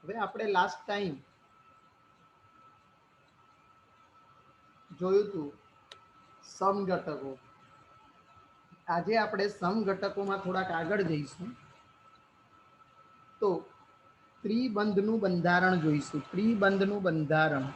હવે આપણે last time જોયું હતું સમઘટકો. આજે આપણે સમઘટકોમાં થોડાક આગળ જઈશું તો ત્રિબંધનું બંધારણ જોઈશું. ત્રિબંધનું બંધારણ.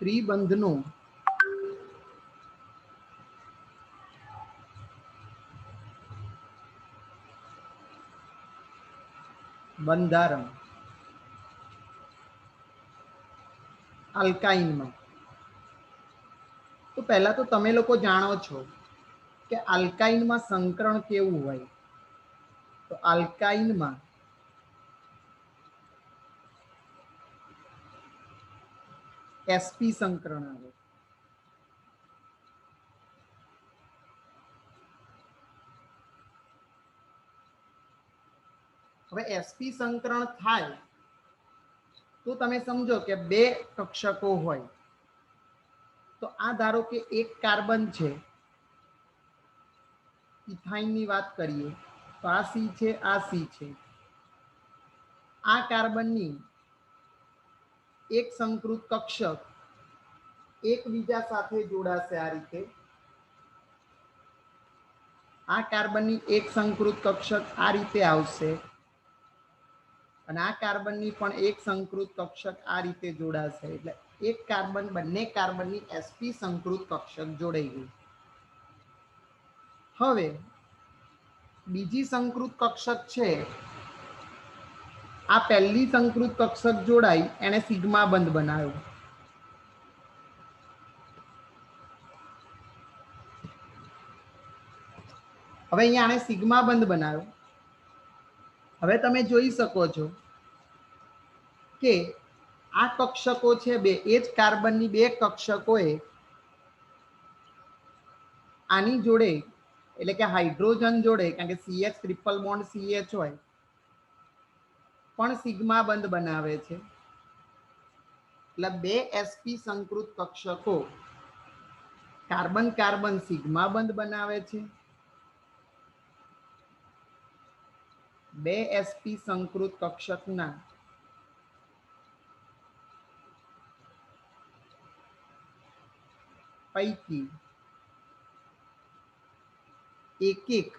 ત્રિબંધનું બંધારણ આલ્કાઇનમાં. તો પહેલા તો તમે લોકો જાણો છો કે આલ્કાઇનમાં સંકરણ કેવું હોય. તો આલ્કાઇનમાં sp સંકરણ આવે. હવે sp સંકરણ થાય તો તમે સમજો કે બે કક્ષકો હોય. તો આ ધારો કે એક કાર્બન છે, ઇથાઇનની વાત કરીએ તો આ સી છે, આ સી છે. આ કાર્બનની એક સંકૃત કક્ષક એકબીજા સાથે જોડાશે આ રીતે. આ કાર્બનની એક સંકૃત કક્ષક આ રીતે આવશે અને આ કાર્બનની પણ એક સંકૃત કક્ષક આ રીતે જોડાશે. એટલે એક કાર્બન બંને કાર્બનની sp સંકૃત કક્ષક જોડાઈ ગઈ. હવે બીજી સંકૃત કક્ષક છે, આ પહેલી સંકૃત કક્ષક જોડાઈ એને સિગ્મા બંધ બનાવ્યો. હવે અહીંયા આને સિગ્મા બંધ બનાવ્યો. હવે તમે જોઈ શકો છો કે આ કક્ષકો છે બે, એ જ કાર્બનની બે કક્ષકોએ આની જોડે એટલે કે હાઇડ્રોજન જોડે, કારણ કે CH ટ્રિપલ બોન્ડ CH હોય, પણ સિગ્મા બંધ બનાવે છે. એટલે બે sp સંકૃત કક્ષકો કાર્બન કાર્બન સિગ્મા બંધ બનાવે છે. બે sp સંકૃત કક્ષકના પૈકી એક એક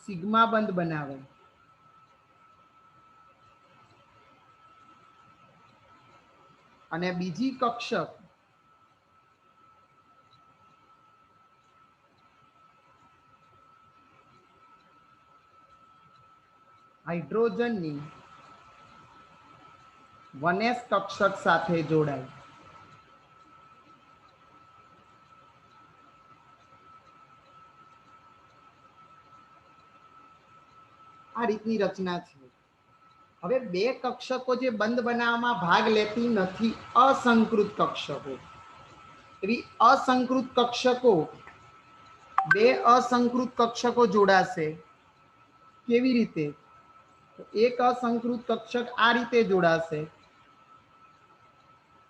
સિગ્મા બંધ બનાવે. અને બીજી કક્ષક હાઇડ્રોજનની 1s કક્ષક સાથે જોડાય. આ રીતની રચના છે. હવે બે કક્ષકો જે બંધ બનાવવામાં ભાગ લેતી નથી, અસંકૃત કક્ષકો. એવી અસંકૃત કક્ષકો, બે અસંકૃત કક્ષકો જોડાશે. કેવી રીતે? એક અસંકૃત કક્ષક આ રીતે જોડાશે,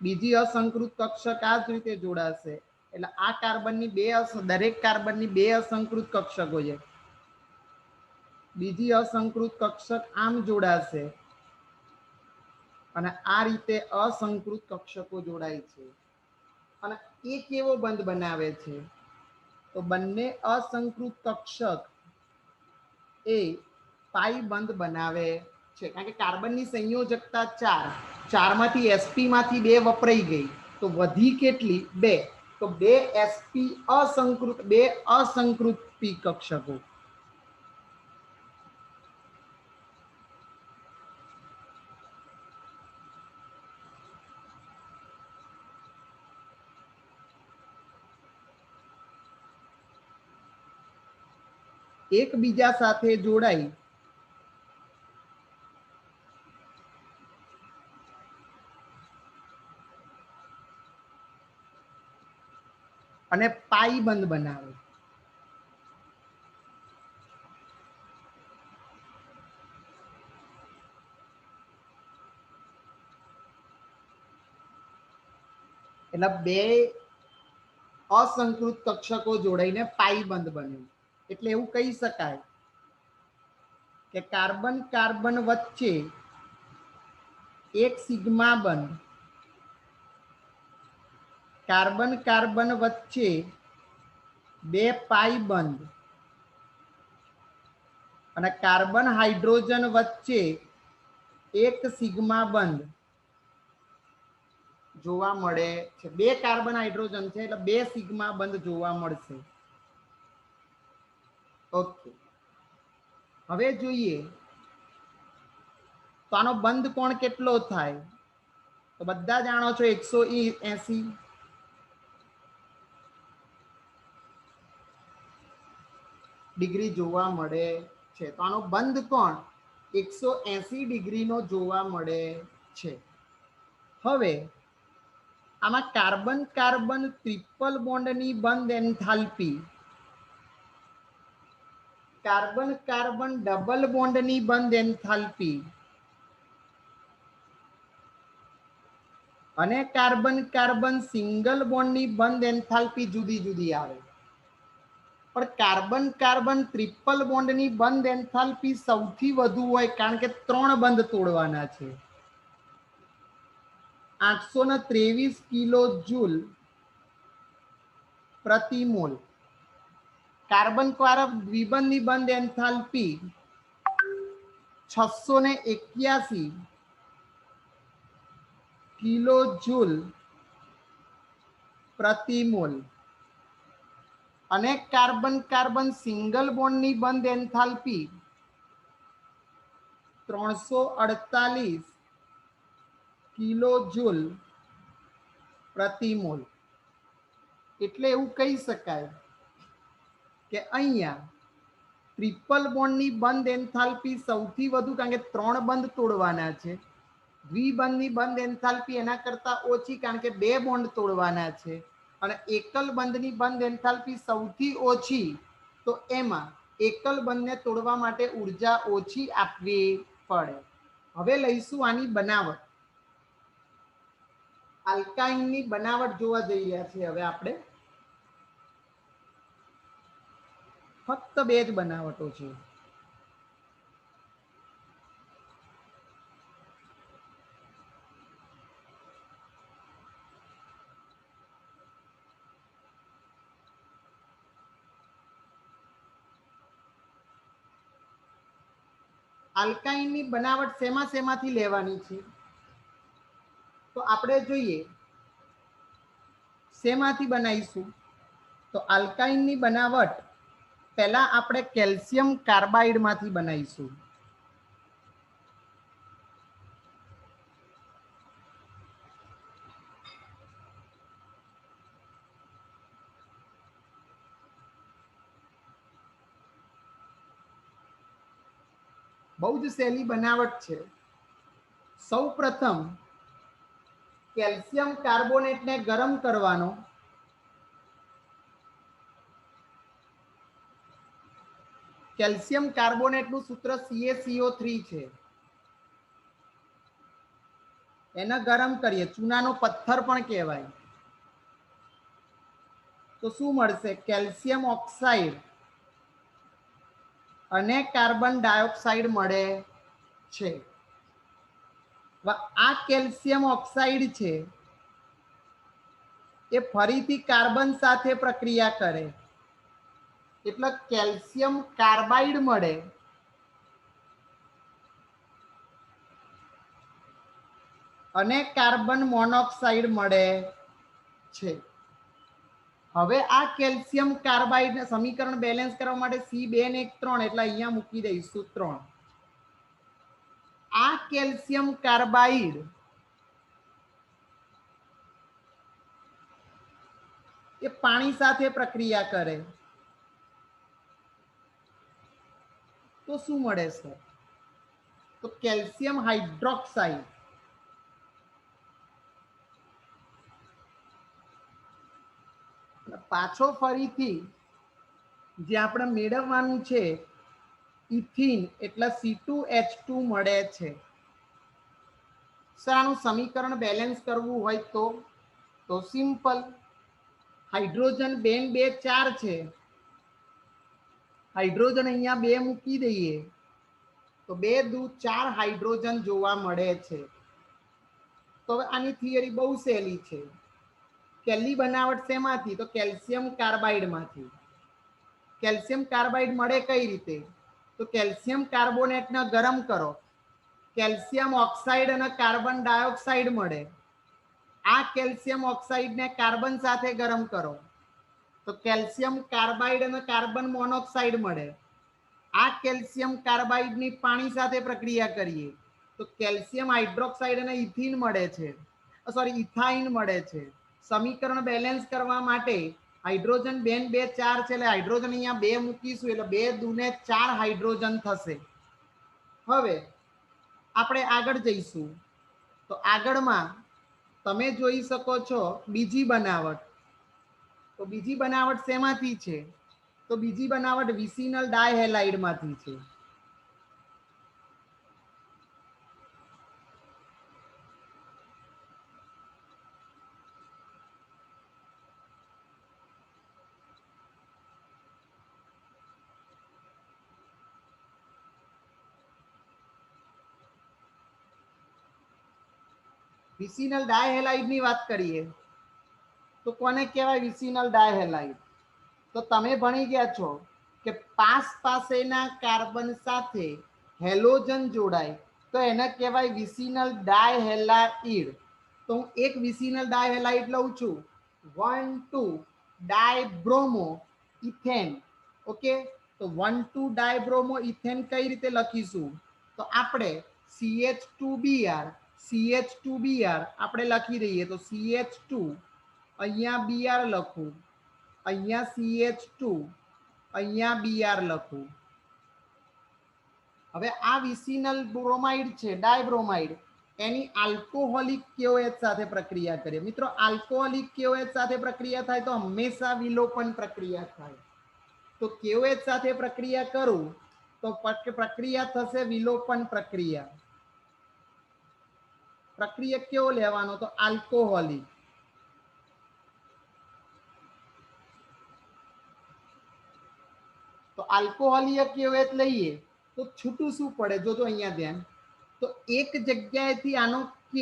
બીજી અસંકૃત કક્ષક આ જ રીતે જોડાશે. એટલે આ કાર્બનની બે દરેક કાર્બનની બે અસંકૃત કક્ષકો છે. બીજી અસંકૃત કક્ષક આમ જોડાશે અને આ રીતે અસંકૃત કક્ષકો જોડાય છે. અને એ કેવો બંધ બનાવે છે? તો બંને અસંકૃત કક્ષક એ પાઈ બંધ બનાવે છે. કારણ કે કાર્બનની સંયોજકતા 4, 4 માંથી sp માંથી 2 વપરાઈ ગઈ, તો વધી કેટલી? 2. તો 2 sp અસંકૃત, 2 અસંકૃત p કક્ષકો. એકબીજા સાથે જોડાઈ અને પાઈ બંધ બનાવે. એટલે બે અસંકૃત કક્ષકો જોડાઈને પાઈ બંધ બન્યું. એટલે એવું કહી શકાય કે કાર્બન કાર્બન વચ્ચે એક સિગ્મા બંધ, કાર્બન કાર્બન વચ્ચે બે પાઈ બંધ અને કાર્બન હાઇડ્રોજન વચ્ચે એક સિગ્મા બંધ જોવા મળે છે. બે કાર્બન હાઇડ્રોજન છે એટલે બે સિગ્મા બંધ જોવા મળશે. ઓકે, હવે જોઈએ તો આનો બંધ કોણ કેટલો થાય? તો બધા જાણો છો 180 ડિગ્રી જોવા મળે છે. તો આનો બંધ કોણ 180 ડિગ્રીનો જોવા મળે છે. હવે આમાં કાર્બન કાર્બન ટ્રિપલ બોન્ડની બંધ એન્થાલ્પી, કાર્બન કાર્બન ડબલ બોન્ડની બંધ એન્થાલ્પી અને કાર્બન કાર્બન સિંગલ બોન્ડની બંધ એન્થાલ્પી જુદી જુદી આવે. પણ કાર્બન કાર્બન ટ્રિપલ બોન્ડની બંધ એન્થાલ્પી સૌથી વધુ હોય, કારણ કે 3 બંધ તોડવાના છે. 823 કિલો જૂલ પ્રતિ મોલ. કાર્બન કાર્બન દ્વિબંધની બંધ એન્થાલ્પી 681 કિલો જૂલ પ્રતિ મોલ અને કાર્બન કાર્બન સિંગલ બોન્ડની બંધ એન્થાલ્પી 348 કિલો જૂલ પ્રતિ મોલ. એટલે એવું કહી શકાય કે અહીંયા ટ્રિપલ બોન્ડની બંધ એન્થાલ્પી સૌથી વધુ, કારણ કે 3 બંધ તોડવાના છે. દ્વિબંધની બંધ એન્થાલ્પી એના કરતા ઓછી, કારણ કે 2 બોન્ડ તોડવાના છે. અને એકલ બંધની બંધ એન્થાલ્પી સૌથી ઓછી, તો એમાં એકલ બંધને તોડવા માટે ઉર્જા ઓછી આપવી પડે. હવે લઈશું આની બનાવટ. આલ્કાઇનની બનાવટ જોવા જઈ રહ્યા છીએ. હવે આપણે ફક્ત 2 જ બનાવટો છે. આલ્કાઇનની બનાવટ શેમાંથી લેવાની છે? તો આપણે જોઈએ શેમાંથી બનાવીશું. તો આલ્કાઇનની બનાવટ પહેલા આપણે કેલ્શિયમ કાર્બાઇડમાંથી બનાવીશું. બહુ જ સહેલી બનાવટ છે. સૌ પ્રથમ કેલ્શિયમ કાર્બોનેટને ગરમ કરવાનો. કેલ્શિયમ કાર્બોનેટનું સૂત્ર CaCO3 છે. એને ગરમ કરીએ, ચૂનાનો પથ્થર પણ કહેવાય. તો શું મળશે? કેલ્શિયમ ઓક્સાઇડ અને કાર્બન ડાયોક્સાઇડ મળે છે. આ કેલ્શિયમ ઓક્સાઇડ છે એ ફરીથી કાર્બન સાથે પ્રક્રિયા કરે એટલે કેલ્શિયમ કાર્બાઇડ મળે. અને કાર્બન મોનોક્સાઇડ મળે છે. હવે આ કેલ્શિયમ કાર્બાઇડ સમીકરણ બેલેન્સ કરવા માટે C2 ને 1 3 એટલે અહીંયા મૂકી દઈશું 3. આ કેલ્શિયમ કાર્બાઇડ એ પાણી સાથે પ્રક્રિયા કરે તો શું મળે છે? તો કેલ્શિયમ પાછો ફરીથી જે આપણે મેળવવાનું છે ઇથિન એટલે C2H2 મળે છે. સર આનું સમીકરણ બેલેન્સ કરવું હોય તો સિમ્પલ. હાઇડ્રોજન બેન 2 4 છે, હાઇડ્રોજન અહીંયા 2 મૂકી દઈએ તો 2 દુ 4 હાઇડ્રોજન જોવા મળે છે. તો હવે આની થિયરી બહુ સહેલી છે. કેલી બનાવટ શેમાંથી? તો કેલ્શિયમ કાર્બાઇડમાંથી. કેલ્શિયમ કાર્બાઇડ મળે કઈ રીતે? તો કેલ્શિયમ કાર્બોનેટને ગરમ કરો, કેલ્શિયમ ઓક્સાઇડ અને કાર્બન ડાયોક્સાઇડ મળે. આ કેલ્શિયમ ઓક્સાઇડને કાર્બન સાથે ગરમ કરો તો કેલ્શિયમ કાર્બાઇડ અને કાર્બન મોનોક્સાઇડ મળે. આ કેલ્શિયમ કાર્બાઇડની પાણી સાથે પ્રક્રિયા કરીએ તો કેલ્શિયમ હાઇડ્રોક્સાઇડ અને ઇથિન મળે છે, સોરી ઇથાઇન મળે છે. સમીકરણ બેલેન્સ કરવા માટે હાઇડ્રોજન બેન 2 4 છે એટલે હાઇડ્રોજન અહીંયા 2 મૂકીશું એટલે 2 દુને 4 હાઇડ્રોજન થશે. હવે આપણે આગળ જઈશું તો આગળમાં તમે જોઈ શકો છો બીજી બનાવટ. તો બીજી બનાવટ શેમાંથી છે? તો બીજી બનાવટ વિસિનલ ડાયહેલાઇડમાંથી છે. વિસિનલ ડાયહેલાઇડની વાત કરીએ તો કોને કહેવાય વિસિનલ ડાયહેલાઇડ? તો તમે ભણી ગયા છો કે પાસેના કાર્બન સાથે હેલોજન જોડાય તો એને કહેવાય વિસિનલ ડાયહેલાઇડ. તો હું એક વિસિનલ ડાયહેલાઇડ લઉં છું 1,2 ડાયબ્રોમો ઇથેન. ઓકે, તો 1,2 ડાયબ્રોમો ઇથેન કઈ રીતે લખીશું? તો આપણે CH2Br આપણે લખી દઈએ તો CH2 અહીંયા Br લખું, અહીંયા CH2 અહીંયા Br લખું. હવે આ વિસિનલ બ્રોમાઇડ છે, ડાયબ્રોમાઇડ, એની આલ્કોહોલિક KOH સાથે પ્રક્રિયા કરીએ. મિત્રો આલ્કોહોલિક KOH સાથે પ્રક્રિયા થાય તો હંમેશા વિલોપન પ્રક્રિયા થાય. તો KOH સાથે પ્રક્રિયા કરું તો પ્રક્રિયા થશે વિલોપન પ્રક્રિયા. પ્રક્રિયા કેવો લેવાનો? તો આલ્કોહોલિક. તો આલ્કોહોલિક KOH લઈએ તો છૂટું શું પડે? જોજો અહીંયા ધ્યાન. તો એક જગ્યાએથી આનો K,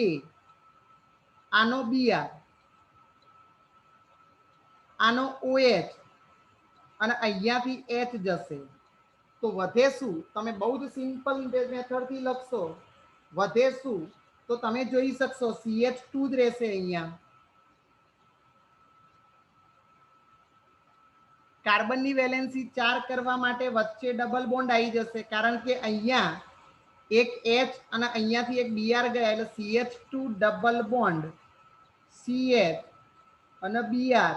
આનો Br, આનો OH અને અહીંયાથી H જશે તો વધે શું? તમે બહુ જ સિમ્પલ મેથડથી લખશો. વધે શું? તો તમે જોઈ શકશો CH2 જ રહેશે અહીંયા. કાર્બનની વેલેન્સી 4 કરવા માટે વચ્ચે ડબલ બોન્ડ આવી જશે કારણ કે અહીંયા એક H અને અહીંયાથી એક Br ગયા એટલે CH2 ડબલ બોન્ડ CH અને Br.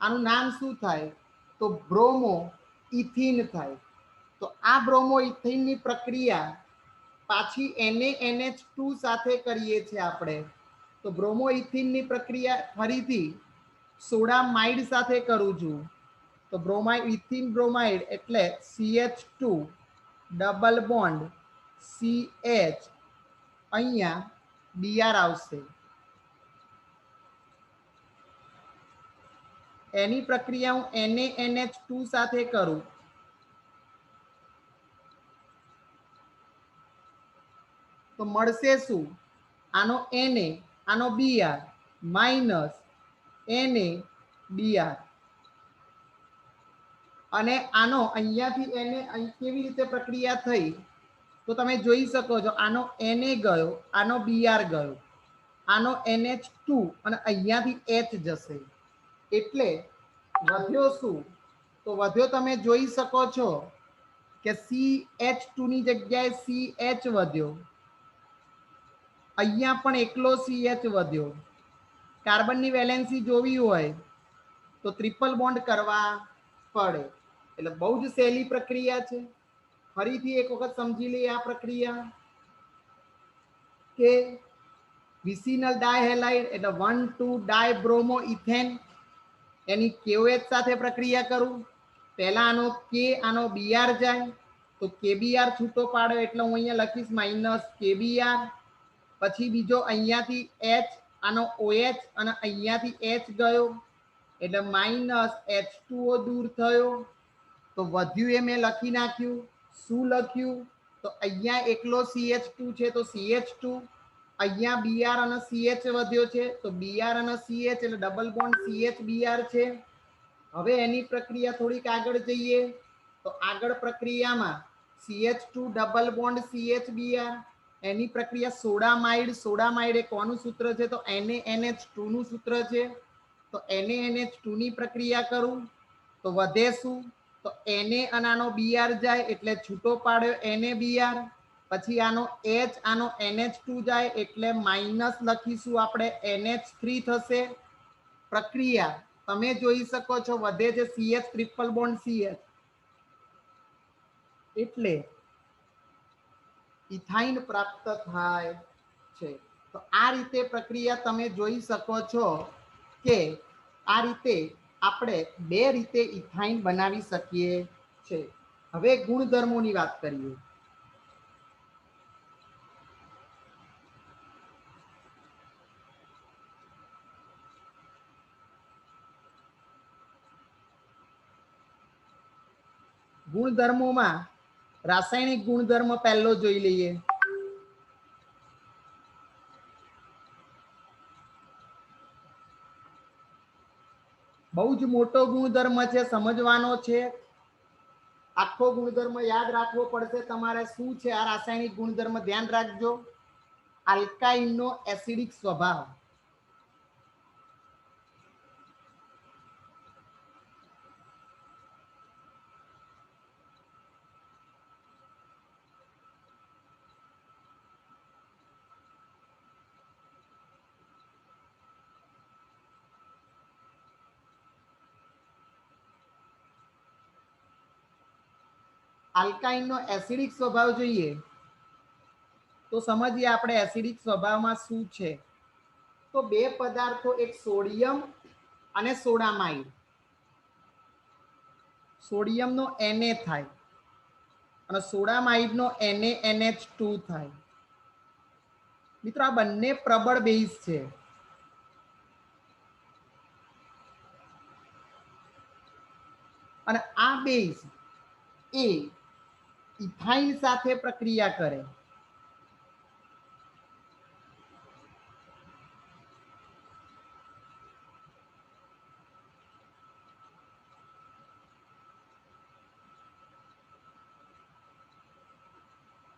આનું નામ શું થાય? તો બ્રોમો ઇથિન થાય. તો આ બ્રોમો ઇથિનની પ્રક્રિયા પાછી NaNH2 સાથે કરીએ છીએ આપણે. તો બ્રોમો ઇથિનની પ્રક્રિયા ફરીથી સોડામાઇડ સાથે કરું છું. તો બ્રોમાઇડ, ઇથિન બ્રોમાઇડ એટલે CH2 ડબલ બોન્ડ CH, અહીંયા Br આવશે. એની પ્રક્રિયા હું NaNH2 સાથે કરું તો મળશે શું? આનો Na, આનો Br માઇનસ NaBr અને આનો અહીંયાથી Na કેવી રીતે પ્રક્રિયા થઈ? તો તમે જોઈ શકો છો આનો Na ગયો, આનો Br ગયો, આનો NH2 અને અહીંયાથી H જશે એટલે વધ્યો શું? તો વધ્યો તમે જોઈ શકો છો કે CH2 ની જગ્યાએ CH વધ્યો, અહીંયા પણ એકલો CH વધ્યો. કાર્બનની વેલેન્સી જોવી હોય તો ટ્રિપલ બોન્ડ કરવા પડે. એટલે બહુ જ સહેલી પ્રક્રિયા છે. ફરીથી એક વખત સમજી લઈએ આ પ્રક્રિયા કે વિસિનલ ડાયહેલાઇડ એટલે 1,2 ડાયબ્રોમો ઇથેન એની KOH સાથે પ્રક્રિયા કરું, પહેલા આનો કે આનો BR જાય તો KBr છૂટો પાડ્યો એટલે હું અહીંયા લખીશ માઇનસ KBr, પછી બીજો અહીંયાથી H આનો OH અને અહીંયાથી H ગયો એટલે માઇનસ H2O દૂર થયો, તો વધ્યું એ મેં લખી નાખ્યું. શું લખ્યું? તો અહીંયા એકલો CH2 છે તો CH2, અહીંયા Br અને CH વધ્યો છે તો Br અને CH એટલે ડબલ બોન્ડ CH Br છે. હવે એની પ્રક્રિયા થોડીક આગળ જઈએ તો આગળ પ્રક્રિયામાં CH2 double bond CH Br, એની પ્રક્રિયા સોડામાઇડ, સોડામાઇડ એ કોનું સૂત્ર છે તો NaNH2 નું સૂત્ર છે, તો NaNH2 ની પ્રક્રિયા કરું તો વધે શું? તો Na અને આનો Br જાય એટલે છૂટો પાડ્યો NaBr, પછી આનો H આનો NH2 જાય એટલે માઇનસ લખીશું આપણે NH3 થશે. પ્રક્રિયા તમે જોઈ શકો છો વધે છે CH ટ્રિપલ બોન્ડ CH એટલે ઇથાઇન પ્રાપ્ત થાય છે. તો આ રીતે પ્રક્રિયા તમે જોઈ શકો છો કે આ રીતે આપણે બે રીતે ઇથાઇન બનાવી શકીએ છીએ. હવે ગુણધર્મોની વાત કરીએ. ગુણધર્મોમાં રાસાયણિક ગુણધર્મ પહેલો જોઈ લઈએ. બહુ જ મોટો ગુણધર્મ છે, સમજવાનો છે. આખો ગુણધર્મ યાદ રાખવો પડશે તમારે. શું છે આ રાસાયણિક ગુણધર્મ? ધ્યાન રાખજો. આલ્કાઇનનો એસિડિક સ્વભાવ. આલ્કાઇનનો એસિડિક સ્વભાવ જોઈએ તો સમજીએ આપણે એસિડિક સ્વભાવમાં શું છે. તો બે પદાર્થો, એક સોડિયમ અને સોડામાઇડ. સોડિયમનો Na થાય અને સોડામાઇડનો NaNH2 થાય. મિત્રો આ બંને પ્રબળ બેઝ છે. અને આ બેઝ એ ઇથાઇન સાથે પ્રક્રિયા કરે.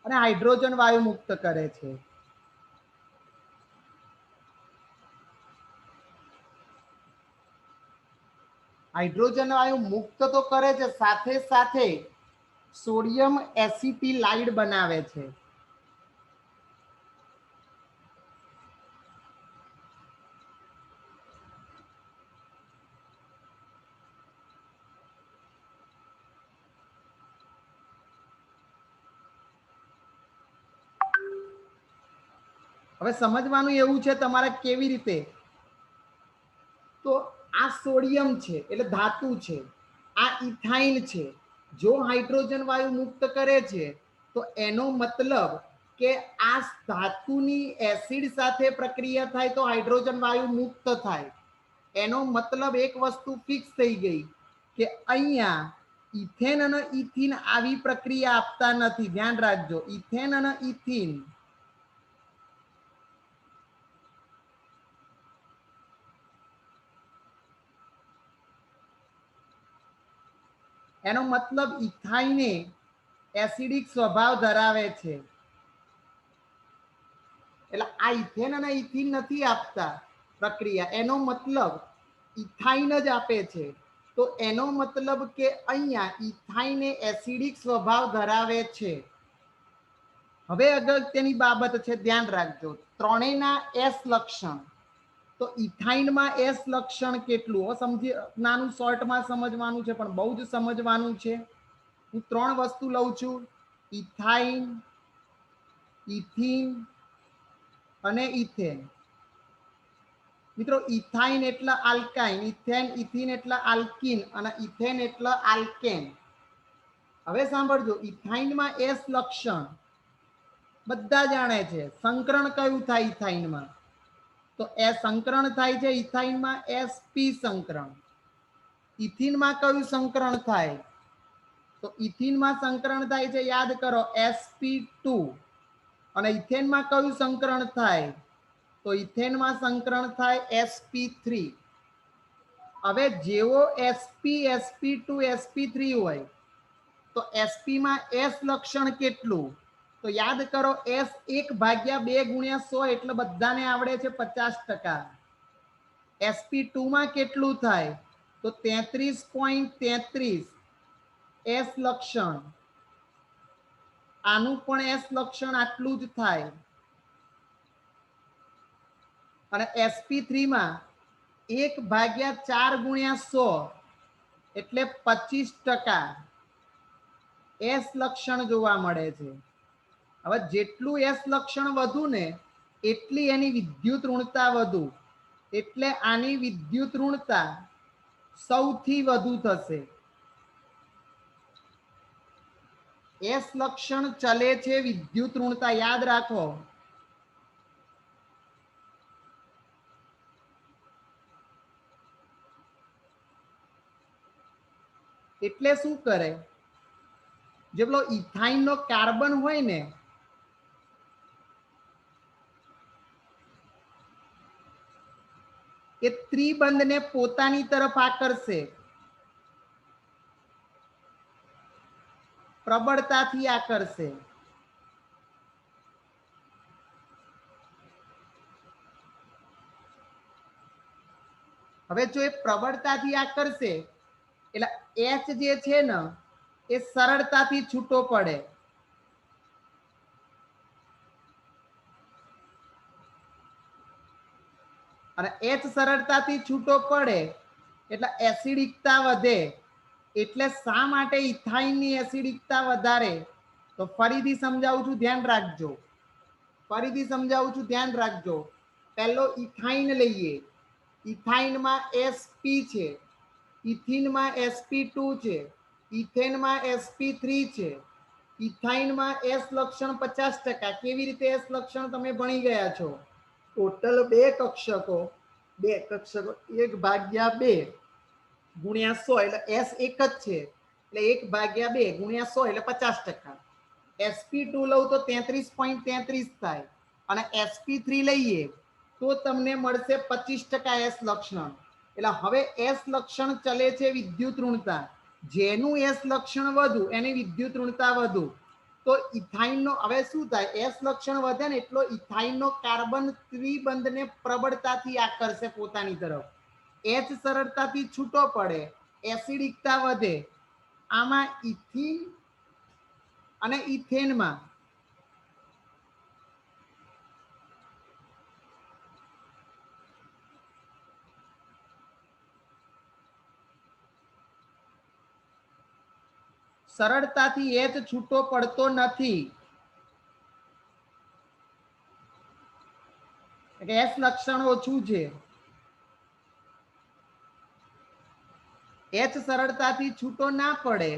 અને હાઇડ્રોજન વાયુ મુક્ત કરે છે. હાઇડ્રોજન વાયુ મુક્ત તો કરે છે, સાથે સાથે સોડિયમ એસિટિલાઇડ બનાવે છે. હવે સમજવાનું એવું છે તમારે કેવી રીતે. તો આ સોડિયમ છે એટલે ધાતુ છે, આ ઇથાઇન છે. જો હાઇડ્રોજન વાયુ મુક્ત કરે છે તો એનો મતલબ કે આ ધાતુની એસિડ સાથે પ્રક્રિયા થાય તો હાઇડ્રોજન વાયુ મુક્ત થાય. એનો મતલબ એક વસ્તુ ફિક્સ થઈ ગઈ કે અહીંયા ઇથેન અને ઇથિન આવી પ્રક્રિયા આપતા નથી. ધ્યાન રાખજો, ઇથેન અને ઇથિન એનો મતલબ ઇથાઇને એસિડિક સ્વભાવ ધરાવે છે. એટલે આ ઇથેન અને ઇથિન નથી આપતા પ્રક્રિયા, એનો મતલબ ઇથાઇન જ આપે છે. તો એનો મતલબ કે અહીંયા ઇથાઇને એસિડિક સ્વભાવ ધરાવે છે. હવે અગત્યની બાબત છે, ધ્યાન રાખજો. ત્રણેયના એસ લક્ષણ. તો ઇથાઇનમાં એસ લક્ષણ કેટલું સમજી, નાનું શોર્ટમાં સમજવાનું છે પણ બહુ જ સમજવાનું છે. હું ત્રણ વસ્તુ લઉં છું, ઇથાઇન, ઇથિન અને ઇથેન. મિત્રો ઇથાઇન એટલે આલ્કાઇન, ઇથેન ઇથિન એટલે આલ્કિન અને ઇથેન એટલે આલ્કેન. હવે સાંભળજો, ઇથાઇનમાં એસ લક્ષણ બધા જાણે છે. સંકરણ કયું થાય ઇથાઇનમાં? તો એ સંકરણ થાય છે ઇથાઇનમાં sp સંકરણ. ઇથિનમાં કયું સંકરણ થાય? તો ઇથિનમાં સંકરણ થાય છે, યાદ કરો, sp2. અને ઇથેનમાં કયું સંકરણ થાય? તો ઇથેનમાં સંકરણ થાય sp3. હવે જેવો sp sp2 sp3 હોય તો sp માં s લક્ષણ કેટલું? તો યાદ કરો, s 1/2 × 100 એટલે બધાને આવડે છે 50%. sp2 માં કેટલું થાય? તો 33.33 s લક્ષણ. આનું પણ s લક્ષણ આટલું જ થાય. અને sp3 માં 1/4 × 100 એટલે 25% એસ લક્ષણ જોવા મળે છે. હવે જેટલું એસ લક્ષણ વધુ ને એટલી એની વિદ્યુત ઋણતા વધુ, એટલે આની વિદ્યુત ઋણતા સૌથી વધુ થશે. એસ લક્ષણ ચલે છે વિદ્યુત ઋણતા, યાદ રાખો. એટલે શું કરે? જે પેલો ઇથાઇન નો કાર્બન હોય ને, એ ત્રિબંધને પોતાની તરફ આકર્ષે, પ્રબળતાથી આકર્ષે. હવે જો એ પ્રબળતાથી આકર્ષે એટલે એચ જે છે ને એ સરળતાથી છૂટો પડે. અને એચ સરળતાથી છૂટો પડે એટલે એસિડિકતા વધે. એટલે શા માટે ઇથાઇનની એસિડિકતા વધારે? તો ફરીથી સમજાવું છું, ધ્યાન રાખજો. ધ્યાન રાખજો. પહેલો ઇથાઇન લઈએ. ઇથાઇનમાં sp છે, ઇથિનમાં sp2 છે, ઇથેનમાં sp3 છે. ઇથાઇનમાં s લક્ષણ 50%. કેવી રીતે s લક્ષણ તમે ભણી ગયા છો. ટોટલ 2 કક્ષકો 1/2 × 100 એટલે s એક જ છે, એટલે 1/2 × 100 એટલે 50%. sp2 લઉં તો 33.33 થાય અને sp3 લઈએ તો તમને મળશે 25% એસ લક્ષણ. એટલે હવે એસ લક્ષણ ચલે છે વિદ્યુત ઋણતા. જેનું એસ લક્ષણ વધુ એની વિદ્યુત ઋણતા વધુ. તો ઇથાઇનનો હવે શું થાય? એસ લક્ષણ વધે ને એટલો ઇથાઇનનો કાર્બન ત્રિબંધને પ્રબળતાથી આકર્ષે પોતાની તરફ. એચ સરળતાથી છૂટો પડે, એસિડિકતા વધે. આમાં ઇથિન અને ઇથેનમાં સરળતાથી એચ છૂટો પડતો નથી. એસ લક્ષણ ઓછું છે. એચ સરળતાથી છૂટો ના પડે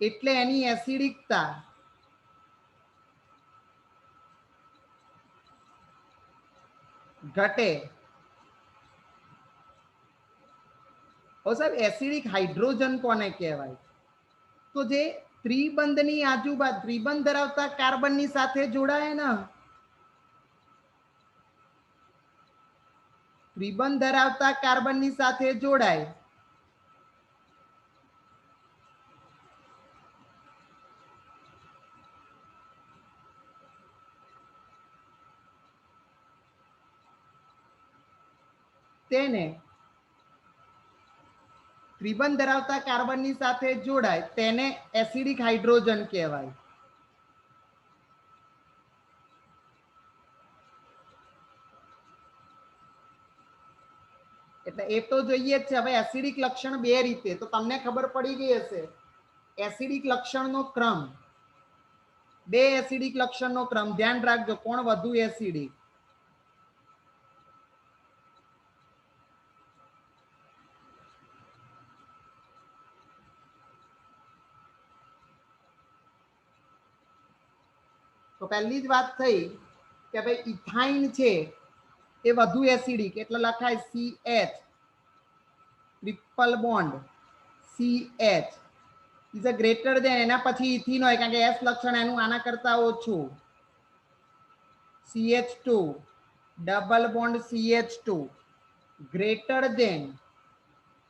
એટલે એની એસિડિકતા ઘટે. સાહેબ, એસિડિક હાઇડ્રોજન કોને કહેવાય? તો જે ત્રિબંધની આજુબાજુ ત્રિબંધ ધરાવતા કાર્બનની સાથે જોડાય ને, ત્રિબંધ ધરાવતા કાર્બનની સાથે જોડાય તેને ત્રિબંધ ધરાવતા કાર્બનની સાથે જોડાય તેને એસિડિક હાઇડ્રોજન કહેવાય. એટલે એ તો જોઈએ જ છે. હવે એસિડિક લક્ષણ 2 રીતે, તો તમને ખબર પડી ગઈ હશે. એસિડિક લક્ષણનો ક્રમ, 2 એસિડિક લક્ષણનો ક્રમ ધ્યાન રાખજો. કોણ વધુ એસિડિક? તો પહેલી જ વાત થઈ કે ભાઈ ઇથાઇન છે એ વધુ એસિડિક, એટલે લખાય CH triple bond CH is a greater than, એના પછી ઇથિન હોય કારણ કે S લક્ષણ એનું આના કરતા ઓછું, CH2 double bond CH2 greater than,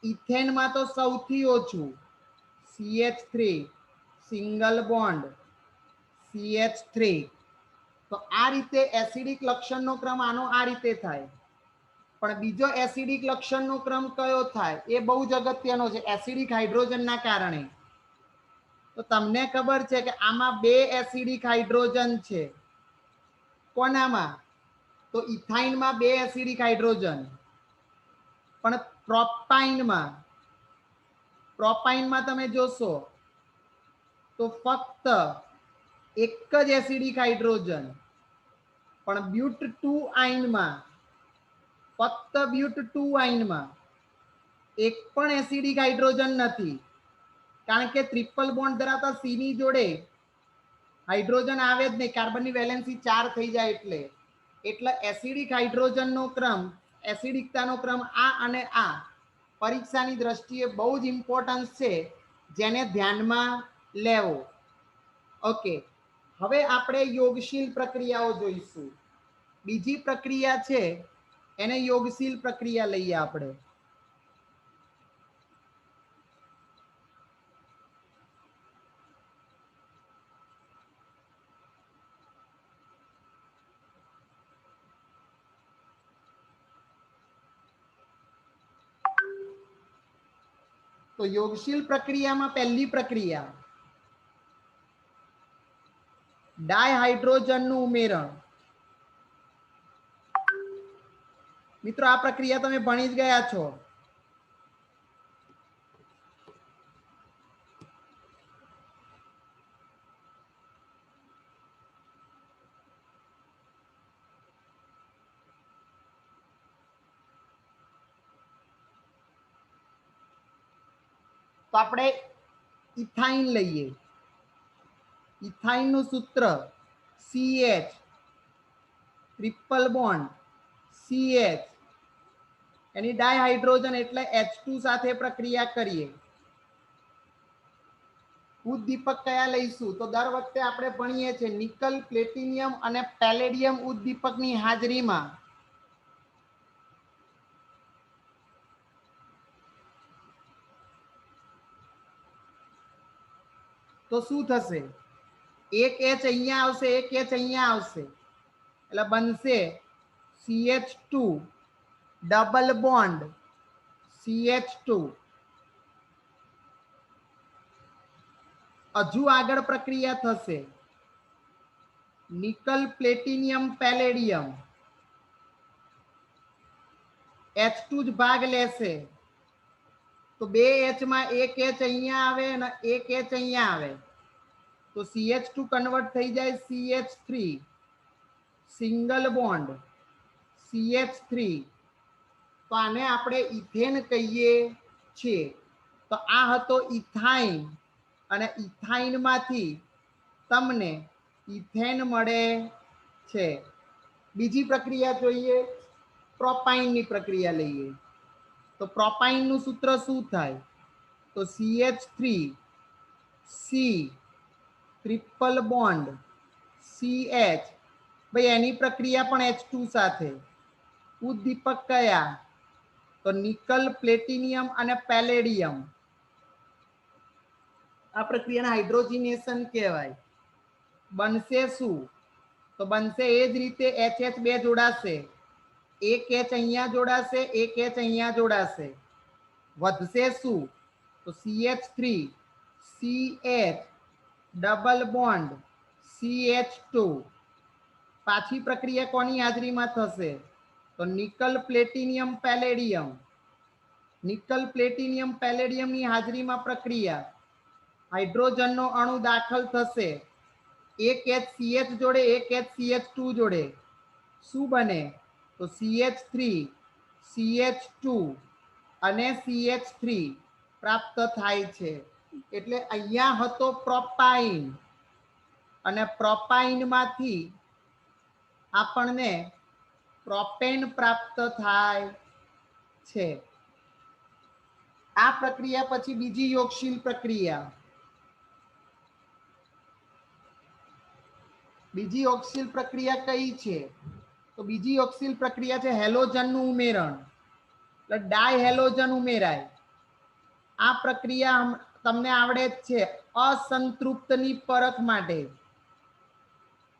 ઇથેનમાં તો સૌથી ઓછું CH3 સિંગલ બોન્ડ CH3. તો આ રીતે એસિડિક લક્ષણનો ક્રમ આનો આ રીતે થાય. પણ બીજો એસિડિક લક્ષણનો ક્રમ કયો થાય એ બહુ જ અગત્યનો છે એસિડિક હાઇડ્રોજનના કારણે. તો તમને ખબર છે કે આમાં બે એસિડિક હાઇડ્રોજન છે. કોનામાં? તો ઇથાઇનમાં બે એસિડિક હાઇડ્રોજન, પણ પ્રોપાઇનમાં તમે જોશો તો ફક્ત એક જ એસિડિક હાઇડ્રોજન, પણ બ્યુટ-2 આયનમાં ફક્ત બ્યુટ-2 આયનમાં એક પણ એસિડિક હાઇડ્રોજન નથી, કારણ કે ટ્રિપલ બોન્ડ ધરાવતા C ની જોડે હાઇડ્રોજન આવે જ નહીં, કાર્બનની વેલેન્સી 4 થઈ જાય એટલે એસિડિક હાઇડ્રોજનનો ક્રમ, એસિડિકતાનો ક્રમ આ અને આ પરીક્ષાની દ્રષ્ટિએ બહુ જ ઇમ્પોર્ટન્સ છે, જેને ધ્યાનમાં લેવો. ઓકે, હવે આપણે યોગશીલ પ્રક્રિયાઓ જોઈશું. બીજી પ્રક્રિયા છે એને યોગશીલ પ્રક્રિયા લઈએ આપણે. તો યોગશીલ પ્રક્રિયામાં પહેલી પ્રક્રિયા ડાયહાઇડ્રોજનનું ઉમેરણ. મિત્રો આ પ્રક્રિયા તમે ભણી જ ગયા છો. તો આપણે ઇથાઇન લઈએ. ઇથાઇનનું સૂત્ર CH ટ્રિપલ બોન્ડ CH, એની ડાયહાઇડ્રોજન એટલે H2 સાથે પ્રક્રિયા કરીએ. ઉદ્દીપક કયા લઈશું? તો દર વખતે આપણે ભણીએ છીએ નિકલ, પ્લેટિનિયમ અને પેલેડિયમ ઉદ્દીપકની હાજરીમાં તો શું થશે? એક H અહીંયા આવશે, એક H અહીંયા આવશે, એટલે બનશે CH2 ડબલ બોન્ડ CH2. હજુ આગળ પ્રક્રિયા થશે નિકલ, પ્લેટિનિયમ, પેલેડિયમ, H2 જ ભાગ લેશે, તો બે H માં એક H અહીંયા આવે અને એક H અહીંયા આવે, તો CH2 કન્વર્ટ થઈ જાય CH3 સિંગલ બોન્ડ CH3. તો આને આપણે ઇથેન કહીએ છીએ. તો આ હતો ઇથાઇન, અને ઇથાઇનમાંથી તમને ઇથેન મળે છે. બીજી પ્રક્રિયા જોઈએ, પ્રોપાઇનની પ્રક્રિયા લઈએ. તો પ્રોપાઇનનું સૂત્ર શું થાય? તો CH3 C triple bond CH. ભાઈ એની પ્રક્રિયા પણ H2 સાથે. ઉદ્દીપક કયા? તો નિકલ, પ્લેટિનિયમ અને પેલેડિયમ. આ પ્રક્રિયાને હાઇડ્રોજનેશન કહેવાય. બનશે શું? તો બનશે એ જ રીતે HH2 જોડાશે, એક H અહીંયા જોડાશે, એક H અહીંયા જોડાશે, વધશે શું? તો CH3 CH double bond CH2. પાછી પ્રક્રિયા કોની હાજરીમાં થશે? તો nickel, platinum, palladium. Nickel, platinum, પેલેડિયમની હાજરીમાં પ્રક્રિયા, હાઇડ્રોજનનો અણુ દાખલ થશે, એક HCH જોડે, એક HCH2 જોડે. શું બને? તો CH3 CH2 અને CH3 પ્રાપ્ત થાય છે. એટલે અહીંયા હતો પ્રોપાઇન, અને પ્રોપાઇનમાંથી આપણને પ્રોપેન પ્રાપ્ત થાય છે. આ પ્રક્રિયા પછી બીજી યોગશીલ પ્રક્રિયા, બીજી યોગશીલ પ્રક્રિયા કઈ છે? તો બીજી યોગશીલ પ્રક્રિયા છે હેલોજનનું ઉમેરણ, એટલે ડાયહેલોજન ઉમેરાય. આ પ્રક્રિયા તમને આવડે જ છે અસંતૃપ્તની પરખ માટે.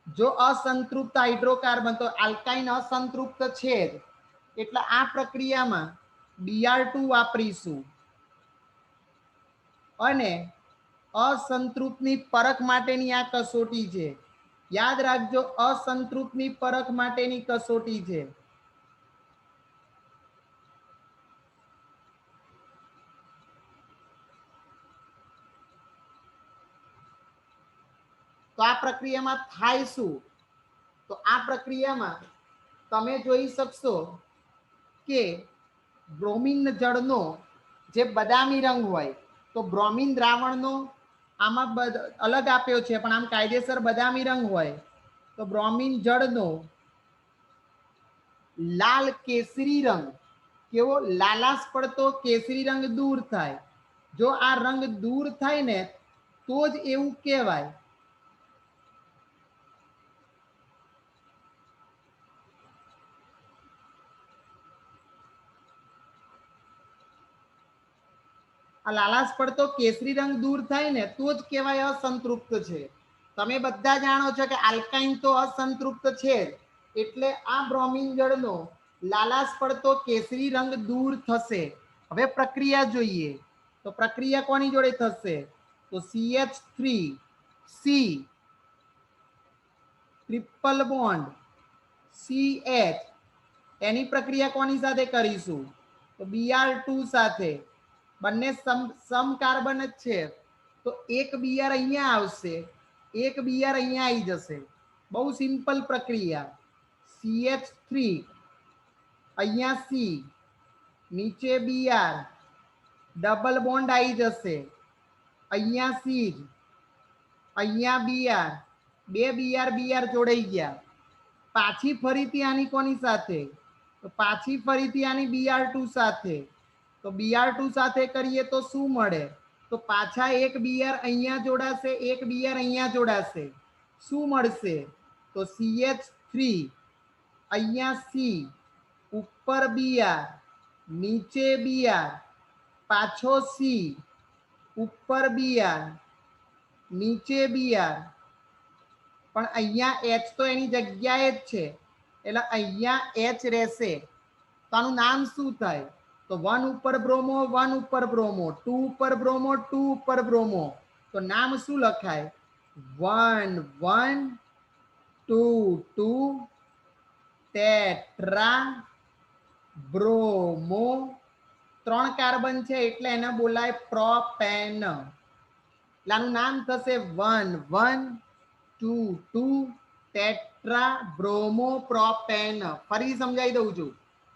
જો અસંતૃપ્ત હાઇડ્રોકાર્બન, તો આલ્કાઇન અસંતૃપ્ત છે એટલે આ પ્રક્રિયામાં Br2 વાપરીશું અને અસંતૃપ્તની પરખ માટેની આ કસોટી છે. યાદ રાખજો, અસંતૃપ્તની પરખ માટેની કસોટી છે. તો આ પ્રક્રિયામાં થાય શું? તો આ પ્રક્રિયામાં તમે જોઈ શકશો કે બ્રોમિન જળનો જે બદામી રંગ હોય, તો બ્રોમિન દ્રાવણનો આમાં અલગ આપ્યો છે, પણ આમ કાયદેસર બદામી રંગ હોય, તો બ્રોમિન જળનો લાલ કેસરી રંગ, કેવો લાલાશ પડતો કેસરી રંગ દૂર થાય. જો આ રંગ દૂર થાય ને તો જ એવું કહેવાય. આ લાલાશ પડતો કેસરી રંગ દૂર થાય ને તો જ કહેવાય અસંતૃપ્ત છે. તમે બધા જાણો છો કે આલ્કાઇન તો અસંતૃપ્ત છે, એટલે આ બ્રોમિન જળનો લાલાશ પડતો કેસરી રંગ દૂર થશે. હવે પ્રક્રિયા જોઈએ. તો પ્રક્રિયા કોની જોડે થશે? તો CH3C ટ્રિપલ બોન્ડ CH, એની પ્રક્રિયા કોની સાથે કરીશું? તો Br2 સાથે. બંને સમ કાર્બન જ છે, તો એક Br અહીંયા આવશે, એક Br અહીંયા આવી જશે. બહુ સિમ્પલ પ્રક્રિયા. CH3 અહીંયા C, નીચે Br, ડબલ બોન્ડ આવી જશે, અહીંયા C, અહીંયા Br, બે Br જોડાઈ ગયા. પાછી ફરીથી આની કોની સાથે? તો પાછી ફરીથી આની Br2 સાથે. તો Br2 સાથે કરીએ તો શું મળે? તો પાછા એક Br અહીંયા જોડાશે, એક Br અહીંયા જોડાશે. શું મળશે? તો CH3 અહીંયા C, ઉપર Br, નીચે Br, પાછો C, ઉપર Br, નીચે Br, પણ અહીંયા H તો એની જગ્યાએ જ છે, એટલે અહીંયા H રહેશે. તો આનું નામ શું થાય? તો 1 ઉપર બ્રોમો, 1 ઉપર બ્રોમો, 2 ઉપર બ્રોમો, 2 ઉપર બ્રોમો. તો નામ શું લખાય? 1 1 2 2 ટેટ્રા બ્રોમો. 3 કાર્બન છે એટલે એને બોલાય પ્રોપેન. એટલે આનું નામ થશે 1 1 2 2 ટેટ્રા બ્રોમો પ્રોપેન. ફરી સમજાવી દઉં છું.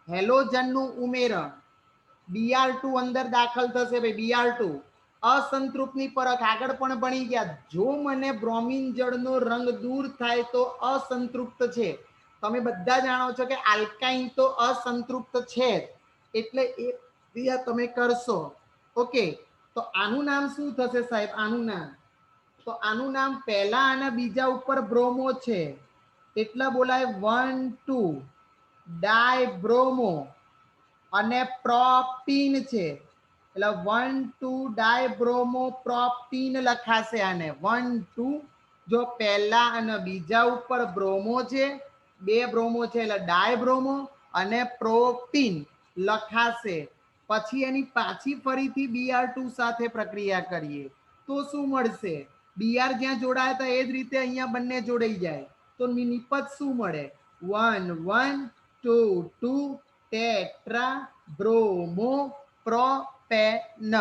હેલોજનનું ઉમેરણ, Br2 અંદર દાખલ થશે. ભાઈ Br2 અસંતૃપ્તની પરખ આગળ પણ ભણી ગયા. જો મને બ્રોમિન જળનો રંગ દૂર થાય તો અસંતૃપ્ત છે. તમે બધા જાણો છો કે આલ્કાઇન તો અસંતૃપ્ત છે, એટલે એ ક્રિયા તમે કરશો. ઓકે, તો આનું નામ શું થશે સાહેબ? આનું નામ, તો આનું નામ પહેલા અને બીજા ઉપર બ્રોમો છે એટલે બોલાય 1 2 ડાયબ્રોમો, અને પ્રોપીન છે એટલે 1 2 ડાયબ્રોમો પ્રોપીન લખાશે આને. 1 2, જો પહેલા અને બીજા ઉપર બ્રોમો છે, બે બ્રોમો છે એટલે ડાયબ્રોમો, અને પ્રોપીન લખાશે. પછી એની પાછી ફરીથી Br2 સાથે પ્રક્રિયા કરીએ તો શું મળશે? Br જ્યાં જોડાયા હતા એ જ રીતે અહીંયા બંને જોડાઈ જાય. તો નિપજ શું મળે? 1 1 2 2 ટેટ્રા બ્રોમો પ્રોપેન.